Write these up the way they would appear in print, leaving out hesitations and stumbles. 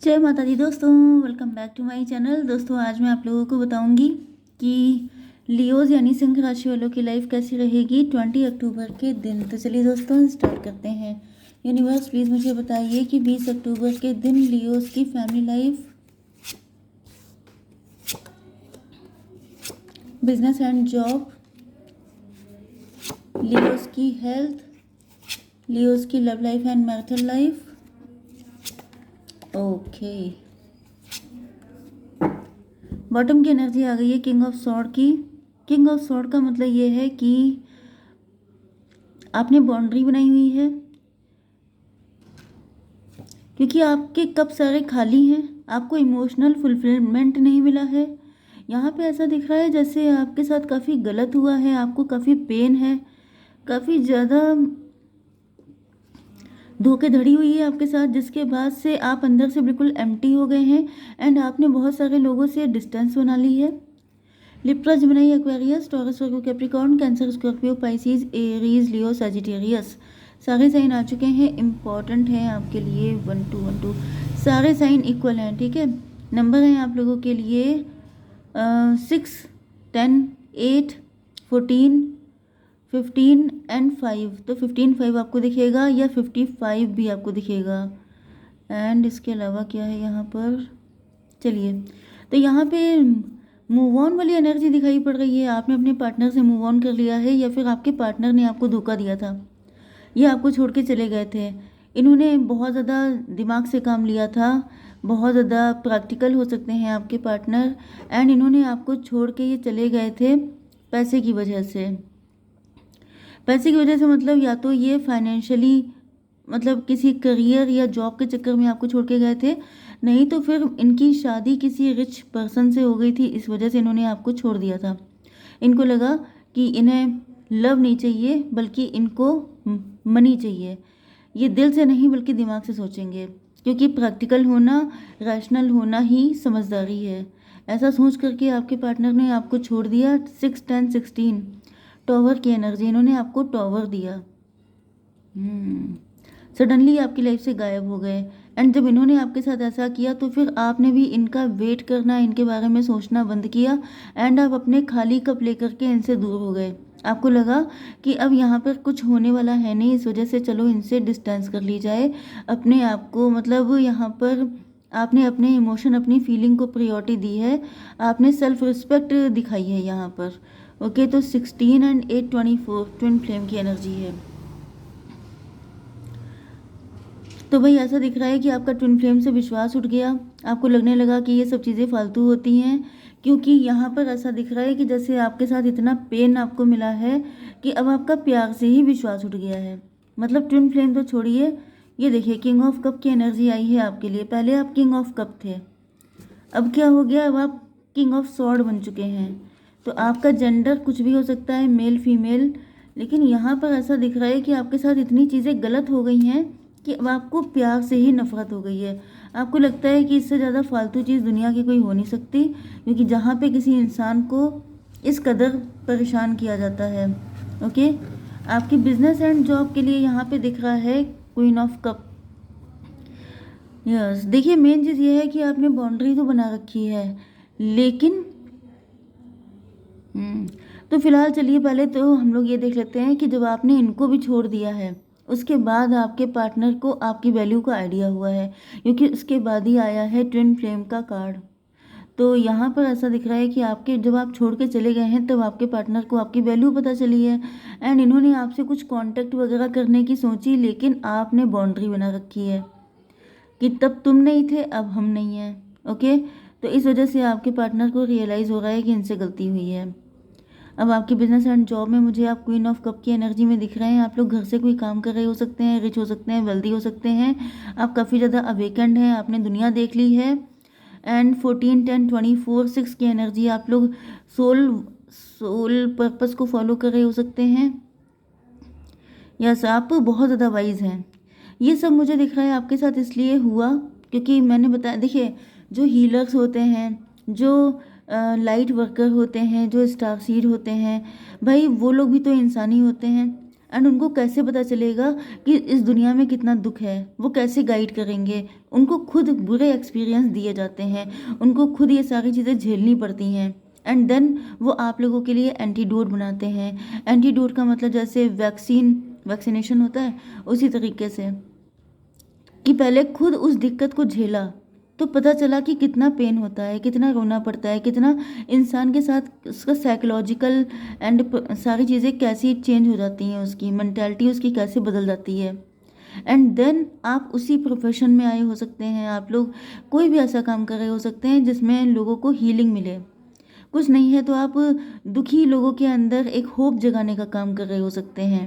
जय माता दी दोस्तों, welcome back to my channel. दोस्तों आज मैं आप लोगों को बताऊंगी कि लियोज यानी सिंह राशि वालों की लाइफ कैसी रहेगी 20 अक्टूबर के दिन। तो चलिए दोस्तों स्टार्ट करते हैं। यूनिवर्स प्लीज़ मुझे बताइए कि 20 अक्टूबर के दिन लियोज की family life, business and job, Leos की हेल्थ, लियोज की love life and marital life. Okay, bottom की एनर्जी आ गई है किंग ऑफ सॉर्ड की। किंग ऑफ सॉर्ड का मतलब ये है कि आपने बाउंड्री बनाई हुई है, क्योंकि आपके कप सारे खाली हैं, आपको इमोशनल फुलफिलमेंट नहीं मिला है। यहाँ पे ऐसा दिख रहा है जैसे आपके साथ काफ़ी गलत हुआ है, आपको काफ़ी पेन है, काफ़ी ज़्यादा धोखेधड़ी हुई है आपके साथ, जिसके बाद से आप अंदर से बिल्कुल एम्प्टी हो गए हैं एंड आपने बहुत सारे लोगों से डिस्टेंस बना ली है। Libra, Gemini, Aquarius, Taurus, Virgo, Capricorn, Cancer, Scorpio, Pisces, Aries, Leo, Sagittarius सारे साइन आ चुके हैं। इम्पॉर्टेंट है आपके लिए 1212, सारे साइन इक्वल हैं, ठीक है। नंबर हैं आप लोगों के लिए 6, 10, 8, 14, 15 एंड 5। तो 15 5 आपको दिखेगा या 55 भी आपको दिखेगा। एंड इसके अलावा क्या है यहाँ पर, चलिए, तो यहाँ पे मूव ऑन वाली एनर्जी दिखाई पड़ रही है। आपने अपने पार्टनर से मूव ऑन कर लिया है या फिर आपके पार्टनर ने आपको धोखा दिया था, ये आपको छोड़ के चले गए थे। इन्होंने बहुत ज़्यादा दिमाग से काम लिया था, बहुत ज़्यादा प्रैक्टिकल हो सकते हैं आपके पार्टनर, एंड इन्होंने आपको छोड़ के ये चले गए थे पैसे की वजह से। पैसे की वजह से मतलब या तो ये फाइनेंशियली, मतलब किसी करियर या जॉब के चक्कर में आपको छोड़ के गए थे, नहीं तो फिर इनकी शादी किसी रिच पर्सन से हो गई थी, इस वजह से इन्होंने आपको छोड़ दिया था। इनको लगा कि इन्हें लव नहीं चाहिए बल्कि इनको मनी चाहिए। ये दिल से नहीं बल्कि दिमाग से सोचेंगे, क्योंकि प्रैक्टिकल होना, रैशनल होना ही समझदारी है। ऐसा सोच करके आपके पार्टनर ने आपको छोड़ दिया। 6, 10, 16 टॉवर की एनर्जी, इन्होंने आपको टॉवर दिया। सडनली आपकी लाइफ से गायब हो गए। एंड जब इन्होंने आपके साथ ऐसा किया तो फिर आपने भी इनका वेट करना, इनके बारे में सोचना बंद किया एंड आप अपने खाली कप लेकर के इनसे दूर हो गए। आपको लगा कि अब यहाँ पर कुछ होने वाला है नहीं, इस वजह से चलो इनसे डिस्टेंस कर ली जाए। अपने आप को, मतलब यहाँ पर आपने अपने इमोशन, अपनी फीलिंग को प्रायोरिटी दी है, आपने सेल्फ रिस्पेक्ट दिखाई है यहाँ पर। ओके, तो 16 एंड 8, 24 ट्विन फ्लेम की एनर्जी है। तो भाई ऐसा दिख रहा है कि आपका ट्विन फ्लेम से विश्वास उठ गया, आपको लगने लगा कि ये सब चीज़ें फालतू होती हैं, क्योंकि यहाँ पर ऐसा दिख रहा है कि जैसे आपके साथ इतना पेन आपको मिला है कि अब आपका प्यार से ही विश्वास उठ गया है। मतलब ट्विन फ्लेम तो छोड़िए, ये देखिए किंग ऑफ कप की एनर्जी आई है आपके लिए। पहले आप किंग ऑफ कप थे, अब क्या हो गया, अब आप किंग ऑफ सॉर्ड बन चुके हैं। तो आपका जेंडर कुछ भी हो सकता है, मेल फीमेल, लेकिन यहाँ पर ऐसा दिख रहा है कि आपके साथ इतनी चीज़ें गलत हो गई हैं कि अब आपको प्यार से ही नफरत हो गई है। आपको लगता है कि इससे ज़्यादा फालतू चीज़ दुनिया की कोई हो नहीं सकती, क्योंकि जहाँ पे किसी इंसान को इस कदर परेशान किया जाता है। ओके, आपकी बिजनेस एंड जॉब के लिए यहाँ पे दिख रहा है क्वीन ऑफ कप। यस, देखिए मेन चीज़ ये है कि आपने बाउंड्री तो बना रखी है, लेकिन तो फिलहाल चलिए पहले तो हम लोग ये देख लेते हैं कि जब आपने इनको भी छोड़ दिया है, उसके बाद आपके पार्टनर को आपकी वैल्यू का आइडिया हुआ है, क्योंकि उसके बाद ही आया है ट्विन फ्लेम का कार्ड। तो यहाँ पर ऐसा दिख रहा है कि आपके, जब आप छोड़ के चले गए हैं तब आपके पार्टनर को आपकी वैल्यू पता चली है एंड इन्होंने आपसे कुछ कांटेक्ट वगैरह करने की सोची, लेकिन आपने बाउंड्री बना रखी है कि तब तुम नहीं थे अब हम नहीं हैं। ओके, तो इस वजह से आपके पार्टनर को रियलाइज़ हो रहा है कि इनसे गलती हुई है। अब आपके बिजनेस एंड जॉब में मुझे आप क्वीन ऑफ कप की एनर्जी में दिख रहे हैं। आप लोग घर से कोई काम कर रहे हो सकते हैं, रिच हो सकते हैं, वेल्दी हो सकते हैं, आप काफ़ी ज़्यादा अवेकेंड हैं, आपने दुनिया देख ली है। एंड 14, 10, 24, 6 की एनर्जी, आप लोग सोल सोल पर्पस को फॉलो कर रहे हो सकते हैं। यस, आप बहुत ज़्यादा वाइज हैं। ये सब मुझे दिख रहा है आपके साथ इसलिए हुआ क्योंकि मैंने बताया, देखिए जो हीलर्स होते हैं, जो लाइट वर्कर होते हैं, जो स्टार सीड होते हैं, भाई वो लोग भी तो इंसान ही होते हैं। एंड उनको कैसे पता चलेगा कि इस दुनिया में कितना दुख है, वो कैसे गाइड करेंगे। उनको खुद बुरे एक्सपीरियंस दिए जाते हैं, उनको खुद ये सारी चीज़ें झेलनी पड़ती हैं। एंड देन वो आप लोगों के लिए एंटीडोट बनाते हैं। एंटीडोट का मतलब जैसे वैक्सीनेशन होता है, उसी तरीके से कि पहले खुद उस दिक्कत को झेला तो पता चला कि कितना पेन होता है, कितना रोना पड़ता है, कितना इंसान के साथ उसका साइकोलॉजिकल एंड सारी चीज़ें कैसी चेंज हो जाती हैं, उसकी मेंटालिटी उसकी कैसे बदल जाती है। एंड देन आप उसी प्रोफेशन में आए हो सकते हैं, आप लोग कोई भी ऐसा काम कर रहे हो सकते हैं जिसमें लोगों को हीलिंग मिले। कुछ नहीं है तो आप दुखी लोगों के अंदर एक होप जगाने का काम कर रहे हो सकते हैं।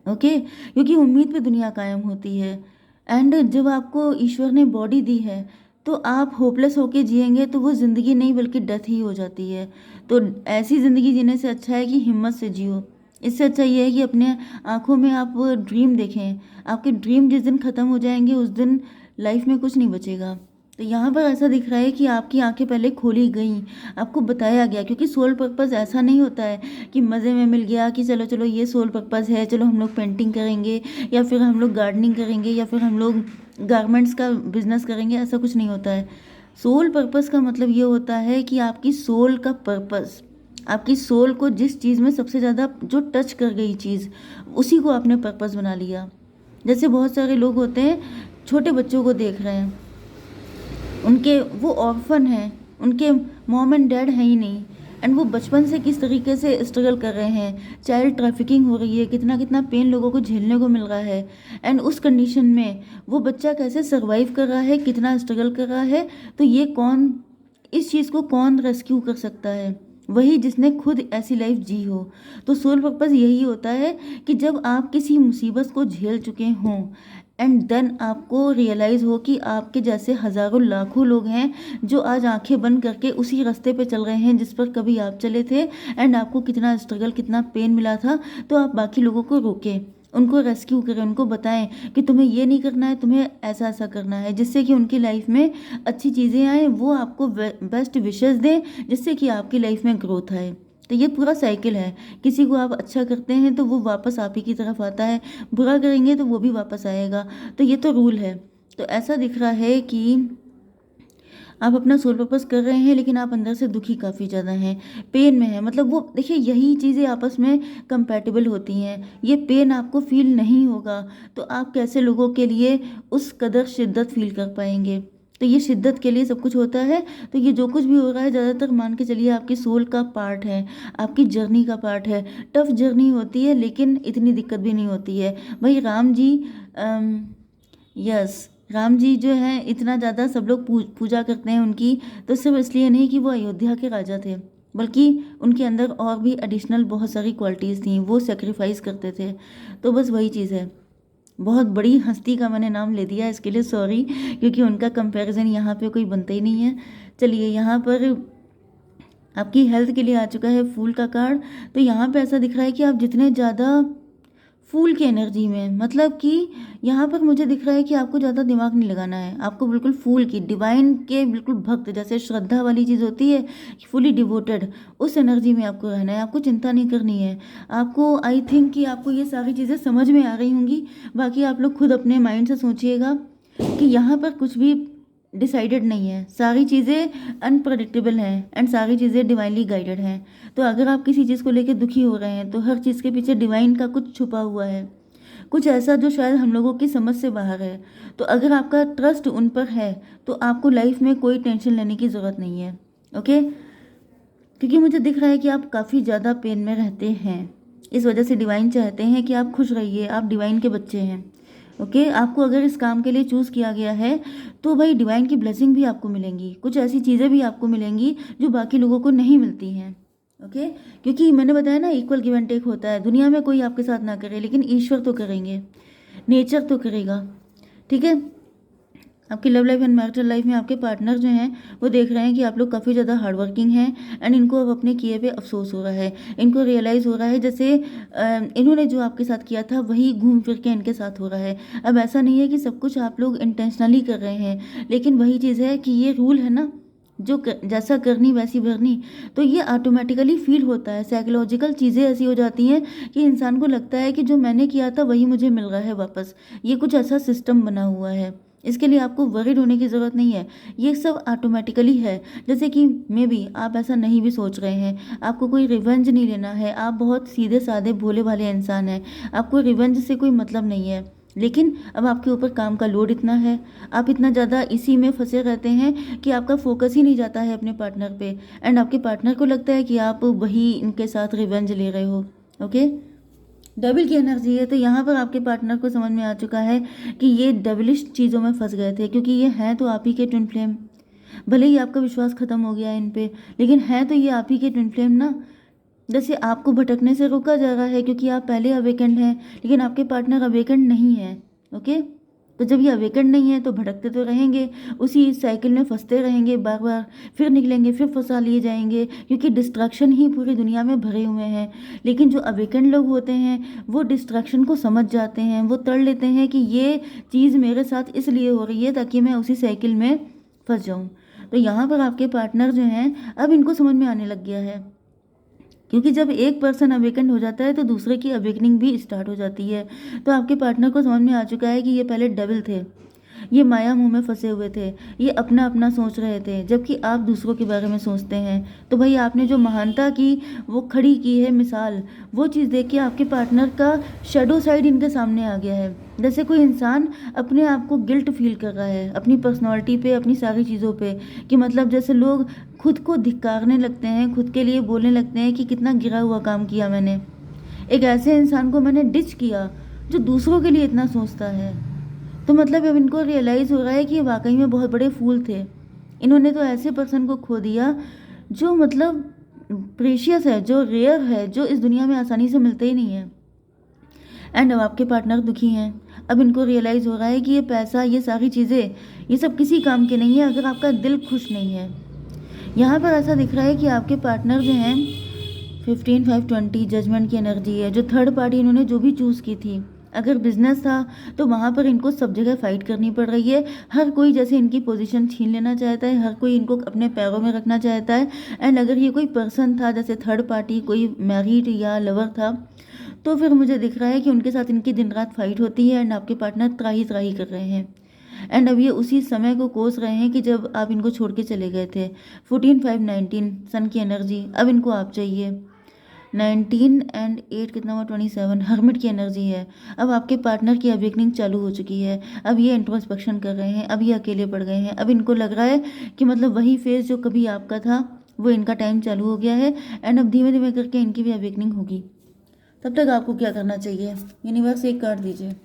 ओके, क्योंकि उम्मीद पे दुनिया कायम होती है। एंड जब आपको ईश्वर ने बॉडी दी है तो आप होपलेस होके जिएंगे तो वो ज़िंदगी नहीं बल्कि डेथ ही हो जाती है। तो ऐसी ज़िंदगी जीने से अच्छा है कि हिम्मत से जियो। इससे अच्छा ये है कि अपने आँखों में आप ड्रीम देखें। आपके ड्रीम जिस दिन ख़त्म हो जाएंगे उस दिन लाइफ में कुछ नहीं बचेगा। तो यहाँ पर ऐसा दिख रहा है कि आपकी आंखें पहले खोली गई, आपको बताया गया, क्योंकि सोल पर्पस ऐसा नहीं होता है कि मज़े में मिल गया कि चलो चलो ये सोल पर्पस है, चलो हम लोग पेंटिंग करेंगे या फिर हम लोग गार्डनिंग करेंगे या फिर हम लोग गारमेंट्स का बिजनेस करेंगे। ऐसा कुछ नहीं होता है। सोल पर्पस का मतलब ये होता है कि आपकी सोल का पर्पस, आपकी सोल को जिस चीज़ में सबसे ज़्यादा जो टच कर गई चीज़, उसी को आपने पर्पस बना लिया। जैसे बहुत सारे लोग होते हैं, छोटे बच्चों को देख रहे हैं, उनके वो ऑर्फन हैं, उनके मॉम एंड डैड हैं ही नहीं, एंड वो बचपन से किस तरीके से स्ट्रगल कर रहे हैं, चाइल्ड ट्रैफिकिंग हो रही है, कितना कितना पेन लोगों को झेलने को मिल रहा है। एंड उस कंडीशन में वो बच्चा कैसे सर्वाइव कर रहा है, कितना स्ट्रगल कर रहा है। तो ये कौन, इस चीज़ को कौन रेस्क्यू कर सकता है? वही जिसने खुद ऐसी लाइफ जी हो। तो सोल पर्पस यही होता है कि जब आप किसी मुसीबत को झेल चुके हों एंड देन आपको रियलाइज़ हो कि आपके जैसे हज़ारों लाखों लोग हैं जो आज आंखें बंद करके उसी रास्ते पे चल रहे हैं जिस पर कभी आप चले थे। एंड आपको कितना स्ट्रगल, कितना पेन मिला था, तो आप बाकी लोगों को रोकें, उनको रेस्क्यू करें, उनको बताएं कि तुम्हें ये नहीं करना है, तुम्हें ऐसा ऐसा करना है, जिससे कि उनकी लाइफ में अच्छी चीज़ें आए, वो आपको बेस्ट विशेस दें जिससे कि आपकी लाइफ में ग्रोथ आए। तो ये पूरा साइकिल है। किसी को आप अच्छा करते हैं तो वो वापस आप ही की तरफ आता है, बुरा करेंगे तो वो भी वापस आएगा। तो ये तो रूल है। तो ऐसा दिख रहा है कि आप अपना सोल पर्पस कर रहे हैं लेकिन आप अंदर से दुखी काफ़ी ज़्यादा हैं, पेन में हैं। मतलब वो देखिए, यही चीज़ें आपस में कंपैटिबल होती हैं। ये पेन आपको फील नहीं होगा तो आप कैसे लोगों के लिए उस कदर शिद्दत फील कर पाएंगे? तो ये शिद्दत के लिए सब कुछ होता है। तो ये जो कुछ भी हो रहा है ज़्यादातर मान के चलिए आपकी सोल का पार्ट है, आपकी जर्नी का पार्ट है। टफ जर्नी होती है लेकिन इतनी दिक्कत भी नहीं होती है। भाई राम जी, यस, राम जी जो हैं इतना ज़्यादा सब लोग पूजा करते हैं उनकी, तो सिर्फ इसलिए नहीं कि वो अयोध्या के राजा थे, बल्कि उनके अंदर और भी एडिशनल बहुत सारी क्वालिटीज़ थी, वो सेक्रीफाइस करते थे। तो बस वही चीज़ है। बहुत बड़ी हस्ती का मैंने नाम ले दिया, इसके लिए सॉरी, क्योंकि उनका कंपैरिजन यहाँ पे कोई बनता ही नहीं है। चलिए, यहाँ पर आपकी हेल्थ के लिए आ चुका है फूल का कार्ड। तो यहाँ पे ऐसा दिख रहा है कि आप जितने ज़्यादा फूल की एनर्जी में, मतलब कि यहाँ पर मुझे दिख रहा है कि आपको ज़्यादा दिमाग नहीं लगाना है, आपको बिल्कुल फूल की, डिवाइन के बिल्कुल भक्त, जैसे श्रद्धा वाली चीज़ होती है, फुली डिवोटेड, उस एनर्जी में आपको रहना है। आपको चिंता नहीं करनी है। आपको, आई थिंक कि आपको ये सारी चीज़ें समझ में आ रही होंगी। बाकी आप लोग खुद अपने माइंड से सोचिएगा कि यहाँ पर कुछ भी डिसाइडेड नहीं है, सारी चीज़ें अनप्रडिक्टेबल हैं एंड सारी चीज़ें डिवाइनली गाइडेड हैं। तो अगर आप किसी चीज़ को लेकर दुखी हो रहे हैं तो हर चीज़ के पीछे डिवाइन का कुछ छुपा हुआ है, कुछ ऐसा जो शायद हम लोगों की समझ से बाहर है। तो अगर आपका ट्रस्ट उन पर है तो आपको लाइफ में कोई टेंशन लेने की ज़रूरत नहीं है। ओके, क्योंकि मुझे दिख रहा है कि आप काफ़ी ज़्यादा पेन में रहते हैं, इस वजह से डिवाइन चाहते हैं कि आप खुश रहिए। आप डिवाइन के बच्चे हैं। ओके, आपको अगर इस काम के लिए चूज़ किया गया है तो भाई डिवाइन की ब्लेसिंग भी आपको मिलेंगी, कुछ ऐसी चीज़ें भी आपको मिलेंगी जो बाकी लोगों को नहीं मिलती हैं। ओके, क्योंकि मैंने बताया ना, इक्वल गिव एंड टेक होता है। दुनिया में कोई आपके साथ ना करे लेकिन ईश्वर तो करेंगे, नेचर तो करेगा। ठीक है, आपकी love life and marital life में आपके पार्टनर जो हैं वो देख रहे हैं कि आप लोग काफ़ी ज़्यादा हार्ड वर्किंग हैं एंड इनको अब अपने किए पे अफसोस हो रहा है। इनको रियलाइज़ हो रहा है जैसे इन्होंने जो आपके साथ किया था वही घूम फिर के इनके साथ हो रहा है। अब ऐसा नहीं है कि सब कुछ आप लोग इंटेंशनली कर रहे हैं, लेकिन वही चीज़ है कि ये रूल है ना, जैसा करनी वैसी भरनी, तो ये ऑटोमेटिकली फील होता है। साइकोलॉजिकल चीज़ें ऐसी हो जाती हैं कि इंसान को लगता है कि जो मैंने किया था वही मुझे मिल रहा है वापस। ये कुछ ऐसा सिस्टम बना हुआ है, इसके लिए आपको वरीड होने की ज़रूरत नहीं है, ये सब ऑटोमेटिकली है। जैसे कि मे बी आप ऐसा नहीं भी सोच रहे हैं, आपको कोई रिवेंज नहीं लेना है, आप बहुत सीधे साधे भोले भाले इंसान हैं, आपको रिवेंज से कोई मतलब नहीं है। लेकिन अब आपके ऊपर काम का लोड इतना है, आप इतना ज़्यादा इसी में फंसे रहते हैं कि आपका फोकस ही नहीं जाता है अपने पार्टनर पे, एंड आपके पार्टनर को लगता है कि आप वही इनके साथ रिवेंज ले रहे हो। ओके, डबल की एनर्जी है, तो यहाँ पर आपके पार्टनर को समझ में आ चुका है कि ये डबलिश चीज़ों में फंस गए थे, क्योंकि ये हैं तो आप ही के ट्विन फ्लेम। भले ही आपका विश्वास खत्म हो गया है इन पे, लेकिन है तो ये आप ही के ट्विन फ्लेम ना। जैसे आपको भटकने से रोका जा रहा है क्योंकि आप पहले अवेकेंड हैं, लेकिन आपके पार्टनर अवेकेंड नहीं है। ओके, तो जब ये अवेकेंड नहीं है तो भटकते तो रहेंगे, उसी साइकिल में फंसते रहेंगे बार बार, फिर निकलेंगे फिर फंसा लिए जाएंगे, क्योंकि डिस्ट्रैक्शन ही पूरी दुनिया में भरे हुए हैं। लेकिन जो अवेकेंड लोग होते हैं वो डिस्ट्रैक्शन को समझ जाते हैं, वो तड़ लेते हैं कि ये चीज़ मेरे साथ इसलिए हो रही है ताकि मैं उसी साइकिल में फंस जाऊँ। तो यहाँ पर आपके पार्टनर जो हैं अब इनको समझ में आने लग गया है, क्योंकि जब एक पर्सन अवेकन हो जाता है तो दूसरे की अवेकनिंग भी स्टार्ट हो जाती है। तो आपके पार्टनर को समझ में आ चुका है कि ये पहले डेविल थे, ये माया मुंह में फंसे हुए थे, ये अपना अपना सोच रहे थे, जबकि आप दूसरों के बारे में सोचते हैं। तो भाई आपने जो महानता की वो खड़ी की है मिसाल, वो चीज़ देख के आपके पार्टनर का शैडो साइड इनके सामने आ गया है। जैसे कोई इंसान अपने आप को गिल्ट फील कर रहा है अपनी पर्सनैलिटी पे, अपनी सारी चीज़ों पे, कि मतलब जैसे लोग खुद को धिक्कारने लगते हैं, खुद के लिए बोलने लगते हैं कि कितना गिरा हुआ काम किया मैंने, एक ऐसे इंसान को मैंने डिच किया जो दूसरों के लिए इतना सोचता है। तो मतलब अब इनको रियलाइज़ हो रहा है कि ये वाकई में बहुत बड़े फूल थे, इन्होंने तो ऐसे पर्सन को खो दिया जो मतलब प्रेशियस है, जो रेयर है, जो इस दुनिया में आसानी से मिलते ही नहीं है। एंड अब आपके पार्टनर दुखी हैं, अब इनको रियलाइज़ हो रहा है कि ये पैसा, ये सारी चीज़ें, ये सब किसी काम के नहीं है अगर आपका दिल खुश नहीं है। यहाँ पर ऐसा दिख रहा है कि आपके पार्टनर जो हैं 15/5/20 जजमेंट की एनर्जी है, जो थर्ड पार्टी इन्होंने जो भी चूज़ की थी, अगर बिजनेस था तो वहाँ पर इनको सब जगह फाइट करनी पड़ रही है। हर कोई जैसे इनकी पोजीशन छीन लेना चाहता है, हर कोई इनको अपने पैरों में रखना चाहता है। एंड अगर ये कोई पर्सन था जैसे थर्ड पार्टी, कोई मैरिड या लवर था, तो फिर मुझे दिख रहा है कि उनके साथ इनकी दिन रात फाइट होती है एंड आपके पार्टनर त्राही त्राही कर रहे हैं। एंड अब ये उसी समय को कोस रहे हैं कि जब आप इनको छोड़ के चले गए थे। 14/5/19 सन की एनर्जी, अब इनको आप चाहिए। 19 एंड 8 कितना हुआ 27, हर्मिट की एनर्जी है। अब आपके पार्टनर की अवेकनिंग चालू हो चुकी है, अब ये इंट्रोस्पेक्शन कर रहे हैं, अब ये अकेले पड़ गए हैं, अब इनको लग रहा है कि मतलब वही फेज जो कभी आपका था वो इनका टाइम चालू हो गया है। एंड अब धीमे धीमे करके इनकी भी अवेकनिंग होगी। तब तक आपको क्या करना चाहिए? यूनिवर्स एक कार्ड दीजिए।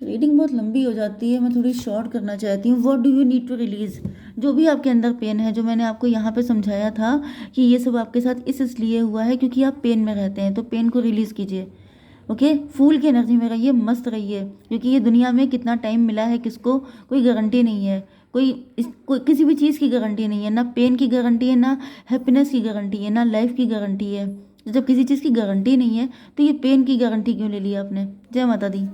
रीडिंग बहुत लंबी हो जाती है, मैं थोड़ी शॉर्ट करना चाहती हूँ। What do you need to release? जो भी आपके अंदर पेन है, जो मैंने आपको यहाँ पे समझाया था कि ये सब आपके साथ इसलिए हुआ है क्योंकि आप पेन में रहते हैं, तो पेन को रिलीज़ कीजिए। ओके, फूल की एनर्जी में रहिए, मस्त रहिए, क्योंकि ये दुनिया में कितना टाइम मिला है किसको कोई गारंटी नहीं है, कोई किसी भी चीज़ की गारंटी नहीं है, ना पेन की गारंटी है, ना हैप्पीनेस की गारंटी है, ना लाइफ की गारंटी है। जब किसी चीज़ की गारंटी नहीं है तो ये पेन की गारंटी क्यों ले लिया आपने? जय माता दी।